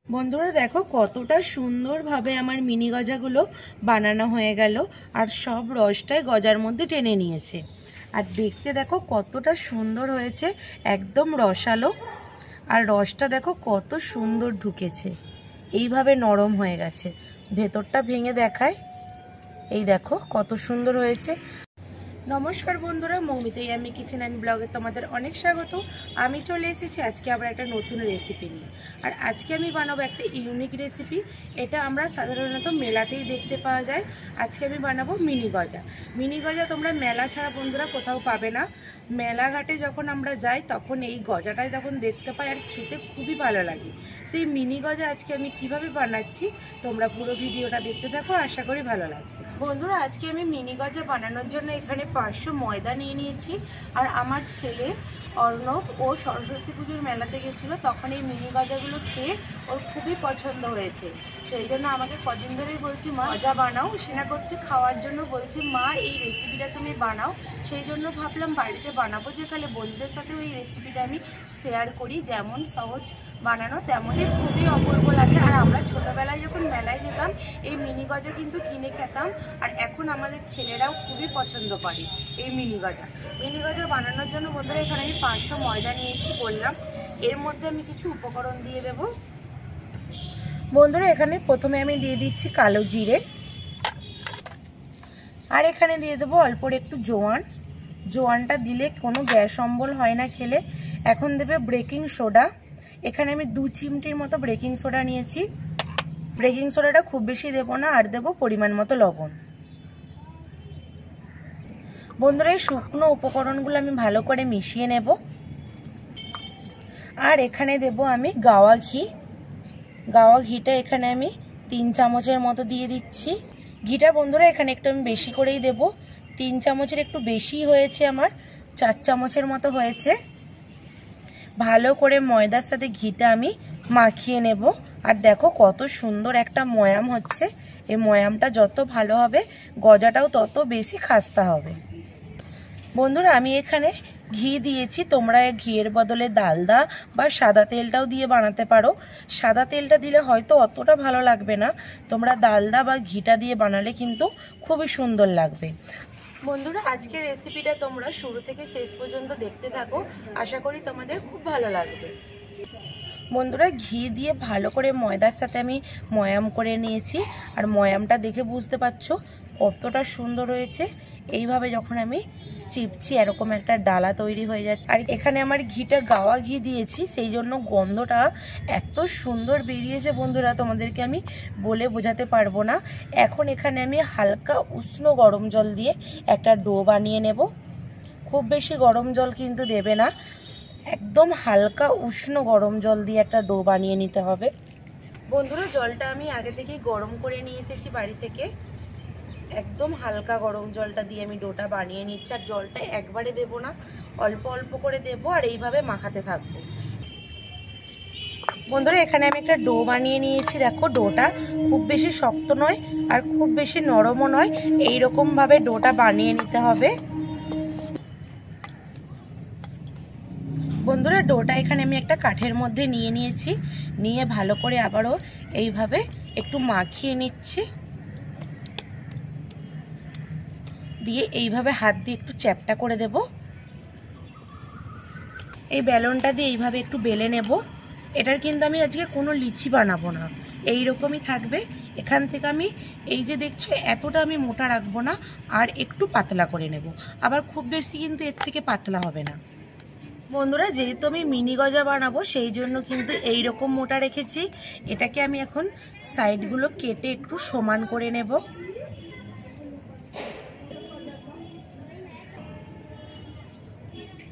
বন্ধুরা দেখো কতটা সুন্দরভাবে আমার মিনি গজাগুলো বানানো হয়ে গেল আর সব রসটাই গজার মধ্যে টেনে নিয়েছে। আর দেখতে দেখো কতটা সুন্দর হয়েছে, একদম রসালো। আর রসটা দেখো কত সুন্দর ঢুকেছে, এইভাবে নরম হয়ে গেছে। ভেতরটা ভেঙে দেখায়, এই দেখো কত সুন্দর হয়েছে। নমস্কার বন্ধুরা, মৌমিতাই আমি কিচেন অ্যান্ড ব্লগে তোমাদের অনেক স্বাগত। আমি চলে এসেছি আজকে আবার একটা নতুন রেসিপি নিয়ে। আর আজকে আমি বানাবো একটা ইউনিক রেসিপি। এটা আমরা সাধারণত মেলাতেই দেখতে পাওয়া যায়। আজকে আমি বানাবো মিনি গজা। মিনি গজা তোমরা মেলা ছাড়া বন্ধুরা কোথাও পাবে না। মেলাঘাটে যখন আমরা যাই তখন এই গজাটাই তখন দেখতে পাই আর খেতে খুবই ভালো লাগে। সেই মিনি গজা আজকে আমি কিভাবে বানাচ্ছি তোমরা পুরো ভিডিওটা দেখতে থাকো, আশা করি ভালো লাগবে। বন্ধুরা আজকে আমি মিনি গজা বানানোর জন্য এখানে 500 ময়দা নিয়ে নিয়েছি। আর আমার ছেলে অর্ণব ও সরস্বতী পুজোর মেলাতে গেছিলো, তখন এই মিনি গজাগুলো খেয়ে ওর খুবই পছন্দ হয়েছে। সেই জন্য আমাকে কদিন ধরেই বলছি মা গজা বানাও, সেনা করছে খাওয়ার জন্য, বলছে মা এই রেসিপিটা তুমি বানাও। সেই জন্য ভাবলাম বাড়িতে বানাবো, যেখানে বন্ধুদের সাথেও এই রেসিপিটা আমি শেয়ার করি। যেমন সহজ বানানো তেমনই খুবই অপূর্ব লাগে। আর আমরা ছোটোবেলায় যখন মেলায় যেতাম এই মিনি গজা কিন্তু কিনে খেতাম, আর এখন আমাদের ছেলেরাও খুবই পছন্দ করে এই মিনি গজা। মিনি গজা বানানোর জন্য বন্ধুরা এখানে আমি 500 ময়দা নিয়েছি বললাম। এর মধ্যে আমি কিছু উপকরণ দিয়ে দেব। বন্ধুরা এখানে প্রথমে আমি দিয়ে দিচ্ছি কালো জিরে, আর এখানে দিয়ে দেবো অল্প একটু জোয়ান। জোয়ানটা দিলে কোনো গ্যাস অম্বল হয় না খেলে। এখন দেবে বেকিং সোডা। এখানে আমি 2 চিমটির মতো বেকিং সোডা নিয়েছি। বেকিং সোডাটা খুব বেশি দেবো না, আর দেবো পরিমাণ মতো লবণ। বন্ধুরা এই শুকনো উপকরণগুলো আমি ভালো করে মিশিয়ে নেব। আর এখানে দেব আমি গাওয়া ঘি। গাওয়া ঘিটা এখানে আমি 3 চামচের মতো দিয়ে দিচ্ছি। ঘিটা বন্ধুরা এখানে একটু আমি বেশি করেই দেব। 3 চামচের একটু বেশি হয়েছে, আমার 4 চামচের মতো হয়েছে। ভালো করে ময়দার সাথে ঘিটা আমি মাখিয়ে নেব। আর দেখো কত সুন্দর একটা ময়াম হচ্ছে। এই ময়ামটা যত ভালো হবে গজাটাও তত বেশি খাস্তা হবে। বন্ধুরা আমি এখানে ঘি দিয়েছি, তোমরা ঘিয়ের বদলে ডালদা বা সাদা তেলটাও দিয়ে বানাতে পারো। সাদা তেলটা দিলে হয়তো অতটা ভালো লাগবে না, তোমরা ডালদা বা ঘিটা দিয়ে বানালে কিন্তু খুবই সুন্দর লাগবে। বন্ধুরা আজকের রেসিপিটা তোমরা শুরু থেকে শেষ পর্যন্ত দেখতে থাকো, আশা করি তোমাদের খুব ভালো লাগবে। বন্ধুরা ঘি দিয়ে ভালো করে ময়দার সাথে আমি ময়াম করে নিয়েছি। আর ময়ামটা দেখে বুঝতে পারছো কতটা সুন্দর হয়েছে। এইভাবে যখন আমি চিপছি এরকম একটা ডালা তৈরি হয়ে যাচ্ছে। আর এখানে আমার ঘিটা গাওয়া ঘি দিয়েছি, সেই জন্য গন্ধটা এত সুন্দর বেরিয়েছে বন্ধুরা, তোমাদেরকে আমি বলে বোঝাতে পারবো না। এখন এখানে আমি হালকা উষ্ণ গরম জল দিয়ে একটা ডো বানিয়ে নেব। খুব বেশি গরম জল কিন্তু দেবে না, একদম হালকা উষ্ণ গরম জল দিয়ে একটা ডো বানিয়ে নিতে হবে। বন্ধুরা জলটা আমি আগে থেকেই গরম করে নিয়ে এসেছি বাড়ি থেকে। একদম হালকা গরম জলটা দিয়ে আমি ডোটা বানিয়ে নিচ্ছি। আর জলটা একবারে দেব না, অল্প অল্প করে দেব, আর এইভাবে মাখাতে থাকবো। বন্ধুরা এখানে আমি একটা ডো বানিয়ে নিয়েছি। দেখো ডোটা খুব বেশি শক্ত নয় আর খুব বেশি নরমও নয়, এইরকম ভাবে ডোটা বানিয়ে নিতে হবে। বন্ধুরা ডোটা এখানে আমি একটা কাঠের মধ্যে নিয়ে নিয়েছি, নিয়ে ভালো করে আবারও এইভাবে একটু মাখিয়ে নিচ্ছি। দিয়ে এইভাবে হাত দিয়ে একটু চ্যাপটা করে দেব। এই বেলনটা দিয়ে এইভাবে একটু বেলে নেব। এটার কিন্তু আমি আজকে কোনো লিচি বানাবো না, এইরকমই থাকবে। এখান থেকে আমি এই যে দেখছো এতটা আমি মোটা রাখবো না, আর একটু পাতলা করে নেব। আবার খুব বেশি কিন্তু এর থেকে পাতলা হবে না। বন্ধুরা যেহেতু আমি মিনি গজা বানাবো সেই জন্য কিন্তু এইরকম মোটা রেখেছি। এটাকে আমি এখন সাইডগুলো কেটে একটু সমান করে নেব।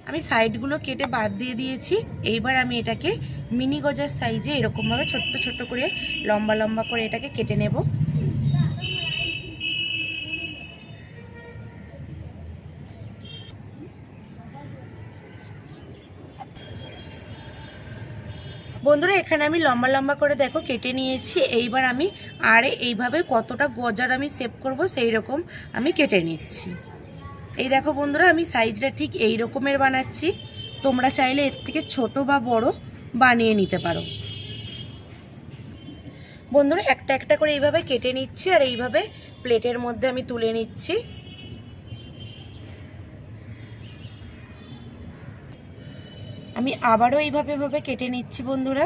আমি সাইডগুলো কেটে বাদ দিয়ে দিয়েছি। এইবার আমি এটাকে মিনি গজার সাইজে এরকমভাবে ছোট্ট ছোট্ট করে লম্বা লম্বা করে এটাকে কেটে নেব। বন্ধুরা এখানে আমি লম্বা লম্বা করে দেখো কেটে নিয়েছি। এইবার আমি এইভাবে কতটা গজার আমি শেপ করব সেই রকম আমি কেটে নিচ্ছি। এই দেখো বন্ধুরা আমি সাইজটা ঠিক এই রকমের বানাচ্ছি, তোমরা চাইলে এর থেকে ছোট বা বড় বানিয়ে নিতে পারো। বন্ধুরা একটা একটা করে এইভাবে কেটে নিচ্ছি আর এইভাবে প্লেটের মধ্যে আমি তুলে নিচ্ছি। আমি আবারও এইভাবে কেটে নিচ্ছি বন্ধুরা।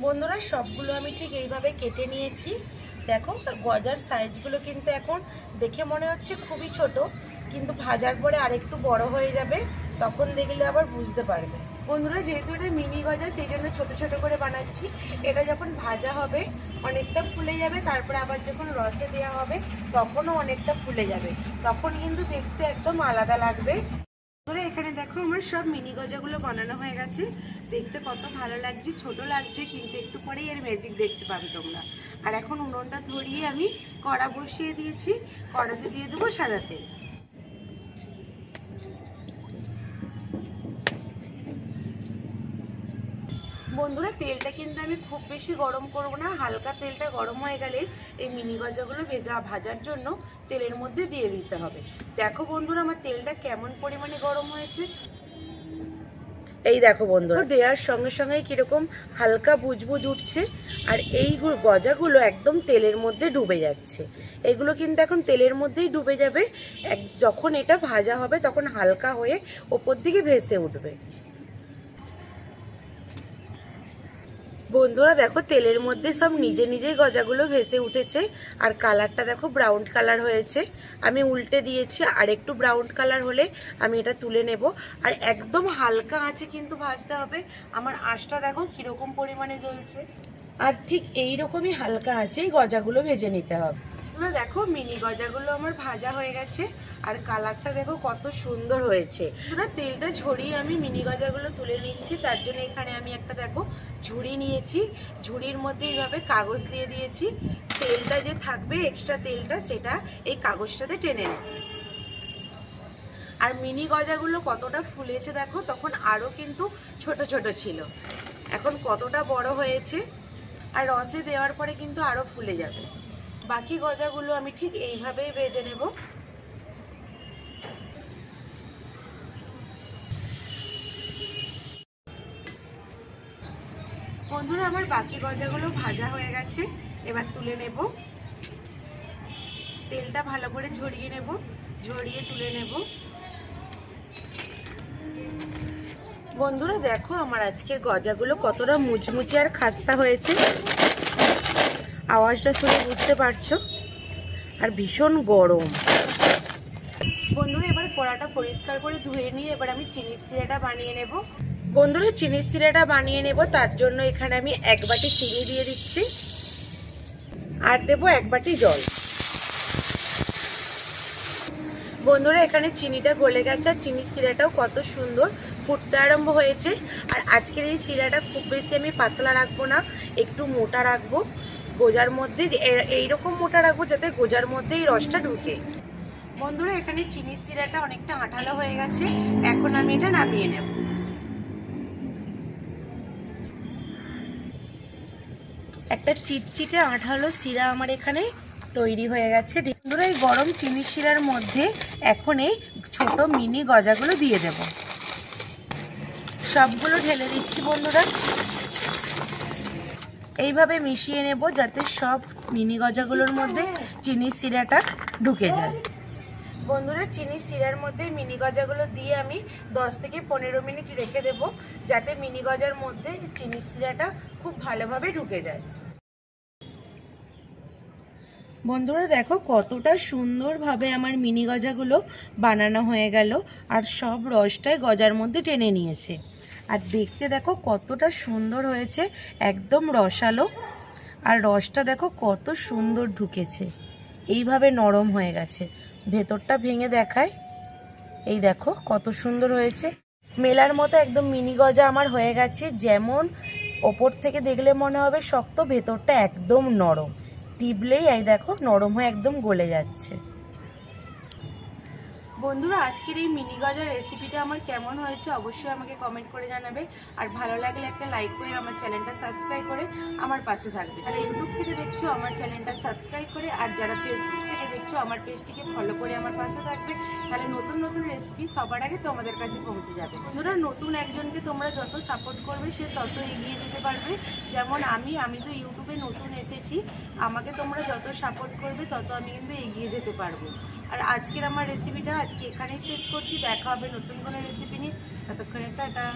বন্ধুরা সবগুলো আমি ঠিক এইভাবে কেটে নিয়েছি। দেখো গজার সাইজগুলো কিন্তু এখন দেখে মনে হচ্ছে খুবই ছোট, কিন্তু ভাজার পরে আরেকটু বড় হয়ে যাবে, তখন দেখলে আবার বুঝতে পারবে। বন্ধুরা যেহেতু এটা মিনি গজা সেই জন্য ছোট ছোট করে বানাচ্ছি। এটা যখন ভাজা হবে অনেকটা ফুলে যাবে, তারপরে আবার যখন রসে দেওয়া হবে তখনও অনেকটা ফুলে যাবে, তখন কিন্তু দেখতে একদম আলাদা লাগবে। এখানে দেখো আমার সব মিনি গজাগুলো বানানো হয়ে গেছে। দেখতে কত ভালো লাগছে, ছোট লাগছে, কিন্তু একটু পরেই এর ম্যাজিক দেখতে পাবে তোমরা। আর এখন উনুনটা ধরিয়ে আমি কড়া বসিয়ে দিয়েছি, কড়াতে দিয়ে দেবো সাদা তেল। বন্ধুরা তেলটা কিন্তু আমি খুব বেশি গরম করব না, হালকা তেলটা গরম হয়ে গেলে এই মিনি গজাগুলো ভাজার জন্য তেলের মধ্যে দিয়ে দিতে হবে। দেখো বন্ধুরা আমার তেলটা কেমন পরিমাণে গরম হয়েছে। এই দেখো বন্ধুরা দেওয়ার সঙ্গে সঙ্গে কিরকম হালকা বুজবুজ উঠছে, আর এই গজাগুলো একদম তেলের মধ্যে ডুবে যাচ্ছে। এগুলো কিন্তু এখন তেলের মধ্যেই ডুবে যাবে, যখন এটা ভাজা হবে তখন হালকা হয়ে ওপর দিকে ভেসে উঠবে। বন্ধুরা দেখো তেলের মধ্যে সব নিজে নিজেই গজাগুলো ভেসে উঠেছে, আর কালারটা দেখো ব্রাউন কালার হয়েছে। আমি উল্টে দিয়েছি, আর একটু ব্রাউন কালার হলে আমি এটা তুলে নেব। আর একদম হালকা আঁচে কিন্তু ভাজতে হবে। আমার আঁচটা দেখো কিরকম পরিমাণে জ্বলছে, আর ঠিক এইরকমই হালকা আঁচেই গজাগুলো ভেজে নিতে হবে। দেখো মিনি গজাগুলো আমার ভাজা হয়ে গেছে, আর কালারটা দেখো কত সুন্দর হয়েছে। তেলটা ঝরিয়ে আমি মিনি গজাগুলো তুলে নিচ্ছি, তার জন্য এখানে আমি একটা দেখো ঝুড়ি নিয়েছি। ঝুড়ির মধ্যে এইভাবে কাগজ দিয়ে দিয়েছি। তেলটা যে থাকবে এক্সট্রা তেলটা সেটা এই কাগজটাতে টেনে নেব। আর মিনি গজাগুলো কতটা ফুলেছে দেখো, তখন আরো কিন্তু ছোট ছোট ছিল, এখন কতটা বড় হয়েছে। আর রসে দেওয়ার পরে কিন্তু আরো ফুলে যাবে। বাকি গজাগুলো আমি ঠিক এইভাবেই ভেজে নেব। বন্ধুরা আমার বাকি গজাগুলো ভাজা হয়ে গেছে, এবার তুলে নেব। তেলটা ভালো করে ঝরিয়ে নেব, ঝরিয়ে তুলে নেব। বন্ধুরা দেখো আমার আজকের গজাগুলো কতটা মুচমুচে আর খাস্তা হয়েছে, আওয়াজটা শুনে বুঝতে পারছো। আর ভীষণ গরম। বন্ধুরা এবার কড়াটা পরিষ্কার করে ধুয়ে নিয়ে এবার আমি চিনির সিরাটা বানিয়ে নেব। বন্ধুরা চিনির সিরাটা বানিয়ে নেব, তার জন্য এখানে আমি 1 বাটি চিনি দিয়ে দিচ্ছি, আর দেব 1 বাটি জল। বন্ধুরা এখানে চিনিটা গলে গেছে, আর চিনির সিরাটাও কত সুন্দর ফুটতে আরম্ভ হয়েছে। আর আজকের এই সিরাটা খুব বেশি আমি পাতলা রাখবো না, একটু মোটা রাখবো। গোজার মধ্যে এইরকম মোটা রাখবো যাতে গোজার মধ্যে এই রসটা ঢুকে। বন্ধুরা এখানে চিনির সিরাটা অনেকটা আঠালো হয়ে গেছে, এখন আমি এটা নামিয়ে নেব। একটা চিটচিটে আঠালো সিরা আমার এখানে তৈরি হয়ে গেছে। বন্ধুরা এই গরম চিনির সিরার মধ্যে এখন এই ছোট মিনি গজাগুলো দিয়ে দেব। সবগুলো ঢেলে দিচ্ছি বন্ধুরা। এইভাবে মিশিয়ে নেব যাতে সব মিনি গজাগুলোর মধ্যে চিনির সিরাটা ঢুকে যায়। বন্ধুরা চিনির সিরার মধ্যে মিনি গজাগুলো দিয়ে আমি 10 থেকে 15 মিনিট রেখে দেব, যাতে মিনি গজার মধ্যে চিনির সিরাটা খুব ভালোভাবে ঢুকে যায়। বন্ধুরা দেখো কতটা সুন্দরভাবে আমার মিনি গজাগুলো বানানো হয়ে গেল, আর সব রসটাই গজার মধ্যে টেনে নিয়েছে। আর দেখতে দেখো কতটা সুন্দর হয়েছে, একদম রসালো। আর রসটা দেখো কত সুন্দর ঢুকেছে, এইভাবে নরম হয়ে গেছে। ভেতরটা ভেঙে দেখায়, এই দেখো কত সুন্দর হয়েছে। মেলার মতো একদম মিনি গজা আমার হয়ে গেছে। যেমন ওপর থেকে দেখলে মনে হবে শক্ত, ভেতরটা একদম নরম। টিপলেই এই দেখো নরম হয়ে একদম গলে যাচ্ছে। বন্ধুরা আজকের এই মিনি গজার রেসিপিটা আমার কেমন হয়েছে অবশ্যই আমাকে কমেন্ট করে জানাবে। আর ভালো লাগলে একটা লাইক করে আমার চ্যানেলটা সাবস্ক্রাইব করে আমার পাশে থাকবে। আর ইউটিউব থেকে দেখছো আমার চ্যানেলটা সাবস্ক্রাইব করে, আর যারা ফেসবুক থেকে দেখছো আমার পেজটিকে ফলো করে আমার পাশে থাকবে, তাহলে নতুন নতুন রেসিপি সবার আগে তোমাদের কাছে পৌঁছে যাবে। বন্ধুরা, নতুন একজনকে তোমরা যত সাপোর্ট করবে সে তত এগিয়ে যেতে পারবে। যেমন আমি তো ইউটিউবে নতুন এসেছি, আমাকে তোমরা যত সাপোর্ট করবে তত আমি কিন্তু এগিয়ে যেতে পারবো। আর আজকের আমার রেসিপিটা এখানেই শেষ করছি। দেখা হবে নতুন কোনো রেসিপি নিয়ে, ততক্ষণে টাটা।